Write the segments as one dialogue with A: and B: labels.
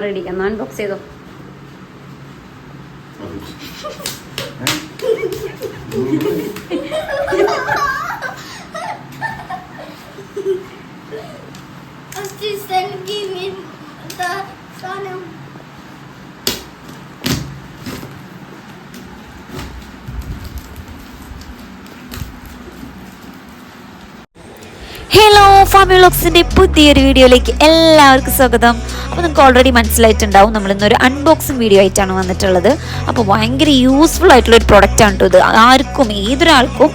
A: Ready. എന്നാൽ unbox ചെയ്തോ.
B: Hello ഫാമി വ്ലോഗ്സിൻ്റെ പുതിയൊരു വീഡിയോയിലേക്ക് എല്ലാവർക്കും സ്വാഗതം. അപ്പോൾ നിങ്ങൾക്ക് ഓൾറെഡി മനസ്സിലായിട്ടുണ്ടാവും നമ്മളിന്നൊരു അൺബോക്സിങ് വീഡിയോ ആയിട്ടാണ് വന്നിട്ടുള്ളത്. അപ്പോൾ ഭയങ്കര യൂസ്ഫുൾ ആയിട്ടുള്ളൊരു പ്രൊഡക്റ്റാണ് കേട്ടോ ഇത്. ആർക്കും ഏതൊരാൾക്കും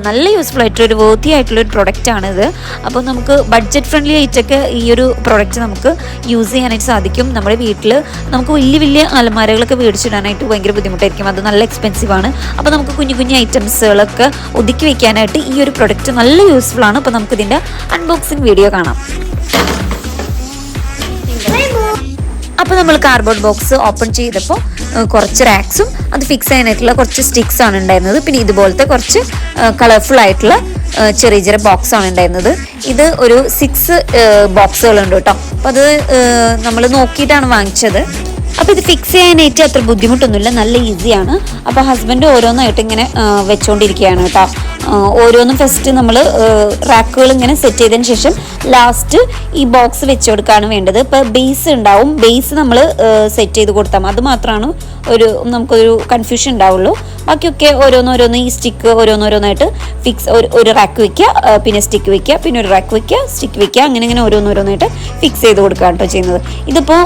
B: നല്ല യൂസ്ഫുൾ ആയിട്ടുള്ളൊരു വേർത്തി ആയിട്ടുള്ളൊരു പ്രൊഡക്റ്റാണിത്. അപ്പോൾ നമുക്ക് ബഡ്ജറ്റ് ഫ്രണ്ട്ലി ആയിട്ടൊക്കെ ഈ ഒരു പ്രൊഡക്റ്റ് നമുക്ക് യൂസ് ചെയ്യാനായിട്ട് സാധിക്കും. നമ്മുടെ വീട്ടിൽ നമുക്ക് വലിയ വലിയ അലമാരകളൊക്കെ മേടിച്ചിടാനായിട്ട് ഭയങ്കര ബുദ്ധിമുട്ടായിരിക്കും. അത് നല്ല എക്സ്പെൻസീവ് ആണ്. അപ്പോൾ നമുക്ക് കുഞ്ഞു കുഞ്ഞു ഐറ്റംസുകളൊക്കെ ഒതുക്കി വെക്കാനായിട്ട് ഈ ഒരു പ്രൊഡക്റ്റ് നല്ല യൂസ്ഫുൾ ആണ്. അപ്പോൾ നമുക്കിതിൻ്റെ അൺബോക്സിങ് വീഡിയോ കാണാം. അപ്പോൾ നമ്മൾ കാർഡ്ബോർഡ് ബോക്സ് ഓപ്പൺ ചെയ്തപ്പോൾ കുറച്ച് റാക്സും അത് ഫിക്സ് ചെയ്യാനായിട്ടുള്ള കുറച്ച് സ്റ്റിക്സ് ആണ് ഉണ്ടായിരുന്നത്. പിന്നെ ഇതുപോലത്തെ കുറച്ച് കളർഫുൾ ആയിട്ടുള്ള ചെറിയ ചെറിയ ബോക്സ് ആണ് ഉണ്ടായിരുന്നത്. ഇത് ഒരു 6 ബോക്സുകളുണ്ട് കേട്ടോ. അപ്പോൾ അത് നമ്മൾ നോക്കിയിട്ടാണ് വാങ്ങിച്ചത്. അപ്പോൾ ഇത് ഫിക്സ് ചെയ്യാനായിട്ട് അത്ര ബുദ്ധിമുട്ടൊന്നുമില്ല, നല്ല ഈസിയാണ്. അപ്പോൾ ഹസ്ബൻഡ് ഓരോന്നായിട്ട് ഇങ്ങനെ വെച്ചുകൊണ്ടിരിക്കുകയാണ് കേട്ടോ. ഓരോന്നും ഫസ്റ്റ് നമ്മൾ റാക്കുകൾ ഇങ്ങനെ സെറ്റ് ചെയ്തതിന് ശേഷം ലാസ്റ്റ് ഈ ബോക്സ് വെച്ച് കൊടുക്കുകയാണ് വേണ്ടത്. ഇപ്പോൾ ബേസ് ഉണ്ടാവും, ബേസ് നമ്മൾ സെറ്റ് ചെയ്ത് കൊടുത്താൽ അത് മാത്രമാണ് നമുക്കൊരു കൺഫ്യൂഷൻ ഉണ്ടാവുള്ളൂ. ബാക്കിയൊക്കെ ഓരോന്നോരോന്ന് ഈ സ്റ്റിക്ക് ഓരോന്നോരോന്നായിട്ട് ഫിക്സ് ഒരു റാക്ക് വയ്ക്കുക, പിന്നെ സ്റ്റിക്ക് വയ്ക്കുക, പിന്നെ ഒരു റാക്ക് വയ്ക്കുക, സ്റ്റിക്ക് വയ്ക്കുക, അങ്ങനെ ഓരോന്നോരോന്നായിട്ട് ഫിക്സ് ചെയ്ത് കൊടുക്കുകയാണ് കേട്ടോ ചെയ്യുന്നത്. ഇതിപ്പോൾ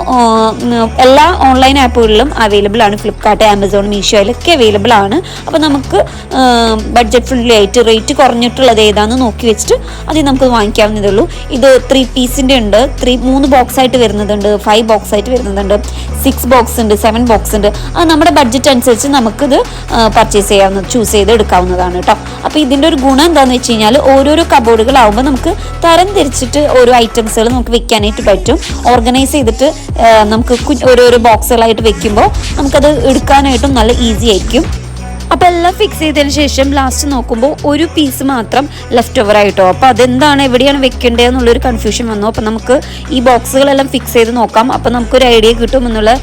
B: എല്ലാ ഓൺലൈൻ ആപ്പുകളിലും അവൈലബിൾ ആണ്. ഫ്ലിപ്കാർട്ട്, ആമസോൺ, മീഷോയിലൊക്കെ അവൈലബിൾ ആണ്. അപ്പോൾ നമുക്ക് ബഡ്ജറ്റ് ഫ്രണ്ട്ലി ആയിട്ട് റേറ്റ് കുറഞ്ഞിട്ടുള്ളത് ഏതാണെന്ന് നോക്കി വെച്ചിട്ട് അതിൽ നമുക്ക് വാങ്ങിക്കാവുന്നതേ ഉള്ളൂ. ഇത് 3 പീസിൻ്റെ ഉണ്ട്, 3 ബോക്സ് ആയിട്ട് വരുന്നതുണ്ട്, 5 ബോക്സ് ആയിട്ട് വരുന്നതുണ്ട്, 6 ബോക്സ് ഉണ്ട്, 7 ബോക്സ് ഉണ്ട്. അത് നമ്മുടെ ബഡ്ജറ്റ് അനുസരിച്ച് നമുക്കിത് പർച്ചേസ് ചെയ്യാവുന്ന ചൂസ് ചെയ്ത് എടുക്കാവുന്നതാണ് കേട്ടോ. അപ്പോൾ ഇതിൻ്റെ ഒരു ഗുണം എന്താണെന്ന് വെച്ച് കഴിഞ്ഞാൽ ഓരോരോ കബോർഡുകളാവുമ്പോൾ നമുക്ക് തരം തിരിച്ചിട്ട് ഓരോ ഐറ്റംസുകൾ നമുക്ക് വെക്കാനായിട്ട് പറ്റും. ഓർഗനൈസ് ചെയ്തിട്ട് നമുക്ക് ഓരോരോ ബോക്സുകളായിട്ട് വെക്കുമ്പോൾ നമുക്കത് എടുക്കാനായിട്ടും നല്ല ഈസി ആയിരിക്കും. അപ്പോൾ എല്ലാം ഫിക്സ് ചെയ്തതിന് ശേഷം ലാസ്റ്റ് നോക്കുമ്പോൾ ഒരു പീസ് മാത്രം ലെഫ്റ്റ് ഓവർ ആയിട്ടോ. അപ്പോൾ അതെന്താണ്, എവിടെയാണ് വെക്കേണ്ടത് എന്നുള്ളൊരു കൺഫ്യൂഷൻ വന്നു. അപ്പോൾ നമുക്ക് ഈ ബോക്സുകളെല്ലാം ഫിക്സ് ചെയ്ത് നോക്കാം. അപ്പോൾ നമുക്കൊരു ഐഡിയ കിട്ടും എന്നുള്ള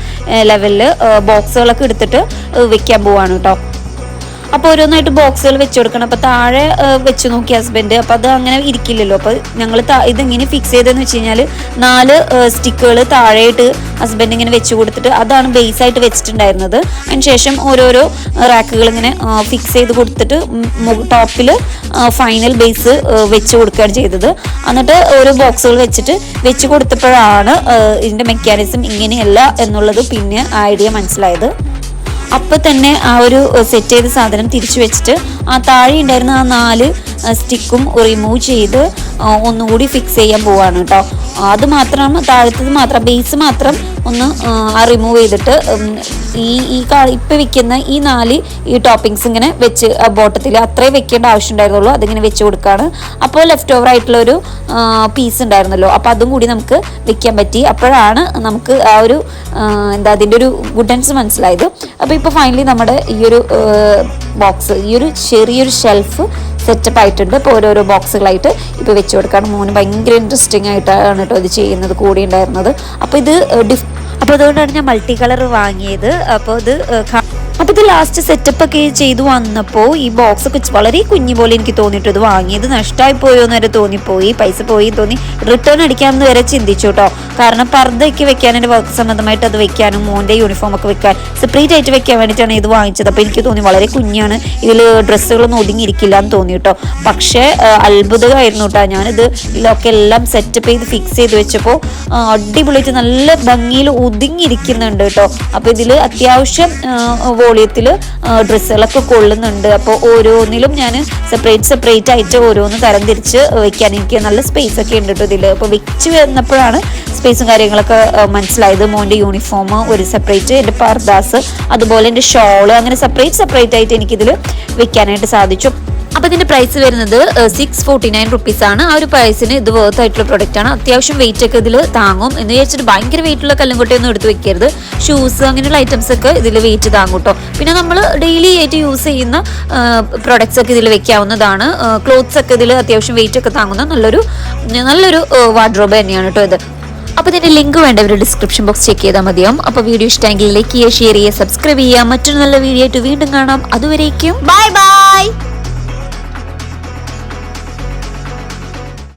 B: ലെവലിൽ ബോക്സുകളൊക്കെ എടുത്തിട്ട് വെക്കാൻ പോവാണ് കേട്ടോ. അപ്പോൾ ഓരോന്നായിട്ട് ബോക്സുകൾ വെച്ച് കൊടുക്കണം. അപ്പോൾ താഴെ വെച്ച് നോക്കി ഹസ്ബൻഡ്. അപ്പോൾ അത് അങ്ങനെ ഇരിക്കില്ലല്ലോ. അപ്പോൾ ഞങ്ങൾ ഇതെങ്ങനെ ഫിക്സ് ചെയ്തതെന്ന് വെച്ച് കഴിഞ്ഞാൽ 4 സ്റ്റിക്കുകൾ താഴെയായിട്ട് ഹസ്ബൻഡ് ഇങ്ങനെ വെച്ച് കൊടുത്തിട്ട് അതാണ് ബേസ് ആയിട്ട് വെച്ചിട്ടുണ്ടായിരുന്നത്. അതിന് ശേഷം ഓരോരോ റാക്കുകൾ ഇങ്ങനെ ഫിക്സ് ചെയ്ത് കൊടുത്തിട്ട് ടോപ്പിൽ ഫൈനൽ ബേസ് വെച്ച് കൊടുക്കുകയാണ് ചെയ്തത്. എന്നിട്ട് ഓരോ ബോക്സുകൾ വെച്ച് കൊടുത്തപ്പോഴാണ് ഇതിൻ്റെ മെക്കാനിസം ഇങ്ങനെയല്ല എന്നുള്ളത് പിന്നെ ഐഡിയ മനസ്സിലായത്. അപ്പം തന്നെ ആ ഒരു സെറ്റ് ചെയ്ത സാധനം തിരിച്ചു വെച്ചിട്ട് ആ താഴെ ഉണ്ടായിരുന്ന ആ 4 സ്റ്റിക്കും റിമൂവ് ചെയ്ത് ഒന്നുകൂടി ഫിക്സ് ചെയ്യാൻ പോവാണ് കേട്ടോ. അത് മാത്രം താഴത്തത് മാത്രം ബേസ് മാത്രം ഒന്ന് റിമൂവ് ചെയ്തിട്ട് ഇപ്പം വെക്കുന്ന ഈ 4 ഈ ടോപ്പിങ്സ് ഇങ്ങനെ വെച്ച് ബോട്ടത്തിൽ അത്രയും വെക്കേണ്ട ആവശ്യം ഉണ്ടായിരുന്നുള്ളൂ. അതിങ്ങനെ വെച്ച് കൊടുക്കുകയാണ്. അപ്പോൾ ലെഫ്റ്റ് ഓവർ ആയിട്ടുള്ളൊരു പീസ് ഉണ്ടായിരുന്നല്ലോ, അപ്പോൾ അതും കൂടി നമുക്ക് വെക്കാൻ പറ്റി. അപ്പോഴാണ് നമുക്ക് ആ ഒരു അതിൻ്റെ ഒരു ഗുഡൻസ് മനസ്സിലായത്. അപ്പോൾ ഇപ്പോൾ ഫൈനലി നമ്മുടെ ഈ ഒരു ബോക്സ്, ഈ ഒരു ചെറിയൊരു ഷെൽഫ് സെറ്റപ്പ് ആയിട്ടുണ്ട്. ഇപ്പോൾ ഓരോരോ ബോക്സുകളായിട്ട് ഇപ്പോൾ വെച്ച് കൊടുക്കുകയാണ്. മോന് ഭയങ്കര ഇൻട്രസ്റ്റിംഗ് ആയിട്ടാണ് കേട്ടോ ഇത് ചെയ്യുന്നത്, കൂടി ഉണ്ടായിരുന്നത്. അപ്പോൾ ഇത് അപ്പോൾ അതുകൊണ്ടാണ് ഞാൻ മൾട്ടി കളർ വാങ്ങിയത്. അപ്പോൾ ഇത് ലാസ്റ്റ് സെറ്റപ്പ് ഒക്കെ ചെയ്ത് വന്നപ്പോൾ ഈ ബോക്സ് ഒക്കെ വളരെ കുഞ്ഞു പോലെ എനിക്ക് തോന്നിയിട്ട് ഇത് വാങ്ങിയത് നഷ്ടമായി പോയോ എന്ന് വരെ തോന്നിപ്പോയി. പൈസ പോയി തോന്നി. റിട്ടേൺ അടിക്കാമെന്ന് വരെ ചിന്തിച്ചു കേട്ടോ. കാരണം പർദ്ദയൊക്കെ വെക്കാനായിട്ട് വർക്ക് സംബന്ധമായിട്ട് അത് വെക്കാനും മോൻ്റെ യൂണിഫോം ഒക്കെ വെക്കാൻ സെപ്പറേറ്റ് ആയിട്ട് വെക്കാൻ വേണ്ടിയിട്ടാണ് ഇത് വാങ്ങിച്ചത്. അപ്പോൾ എനിക്ക് തോന്നി വളരെ കുഞ്ഞാണ്, ഇതിൽ ഡ്രസ്സുകളൊന്നും ഒതുങ്ങിയിരിക്കില്ല എന്ന് തോന്നി കേട്ടോ. പക്ഷേ അത്ഭുതമായിരുന്നു കേട്ടോ. ഞാനിത് ഇതിലൊക്കെ എല്ലാം സെറ്റപ്പ് ചെയ്ത് ഫിക്സ് ചെയ്ത് വെച്ചപ്പോൾ അടിപൊളിയായിട്ട് നല്ല ഭംഗിയിൽ ഒതുങ്ങിയിരിക്കുന്നുണ്ട് കേട്ടോ. അപ്പോൾ ഇതിൽ അത്യാവശ്യം വോളിയത്തിൽ ഡ്രസ്സുകളൊക്കെ കൊള്ളുന്നുണ്ട്. അപ്പോൾ ഓരോന്നിലും ഞാൻ സെപ്പറേറ്റ് ആയിട്ട് ഓരോന്ന് തരം തിരിച്ച് വെക്കാൻ എനിക്ക് നല്ല സ്പേസ് ഒക്കെ ഉണ്ട് കേട്ടോ ഇതിൽ. അപ്പോൾ വെച്ച് വന്നപ്പോഴാണ് സ്പേസും കാര്യങ്ങളൊക്കെ മനസ്സിലായത്. മോൻ്റെ യൂണിഫോം ഒരു സെപ്പറേറ്റ്, എൻ്റെ പർദാസ്, അതുപോലെ എൻ്റെ ഷോള്, അങ്ങനെ സെപ്പറേറ്റ് ആയിട്ട് എനിക്കിതിൽ വെക്കാനായിട്ട് സാധിച്ചു. അപ്പോൾ ഇതിൻ്റെ പ്രൈസ് വരുന്നത് 649 റുപ്പീസാണ്. ആ ഒരു പ്രൈസിന് ഇത് വർത്ത് ആയിട്ടുള്ള പ്രൊഡക്റ്റാണ്. അത്യാവശ്യം വെയിറ്റ് ഒക്കെ ഇതിൽ താങ്ങും എന്ന് വിചാരിച്ചിട്ട് ഭയങ്കര വെയിറ്റുള്ള കല്ലുംകൊട്ടയൊന്നും എടുത്ത് വെക്കരുത്. ഷൂസ് അങ്ങനെയുള്ള ഐറ്റംസ് ഒക്കെ ഇതിൽ വെയിറ്റ് താങ്ങും കേട്ടോ. പിന്നെ നമ്മൾ ഡെയിലി ആയിട്ട് യൂസ് ചെയ്യുന്ന പ്രൊഡക്ട്സ് ഒക്കെ ഇതിൽ വെക്കാവുന്നതാണ്. ക്ലോത്ത്സ് ഒക്കെ ഇതിൽ അത്യാവശ്യം വെയിറ്റ് ഒക്കെ താങ്ങുന്ന നല്ലൊരു വാർഡ്രോബ് തന്നെയാണ് കേട്ടോ ഇത്. അപ്പോൾ അപ്പോൾ ഇതിന്റെ ലിങ്ക് വേണ്ടവർ ഡിസ്ക്രിപ്ഷൻ ബോക്സ് ചെക്ക് ചെയ്താൽ മതിയാവും. അപ്പോൾ വീഡിയോ ഇഷ്ടമെങ്കിൽ ലൈക്ക് ചെയ്യുക, ഷെയർ ചെയ്യുക, സബ്സ്ക്രൈബ് ചെയ്യുക. മറ്റൊരു നല്ല വീഡിയോ ആയിട്ട് വീണ്ടും കാണാം. അതുവരേക്കും
A: ബൈ ബൈ.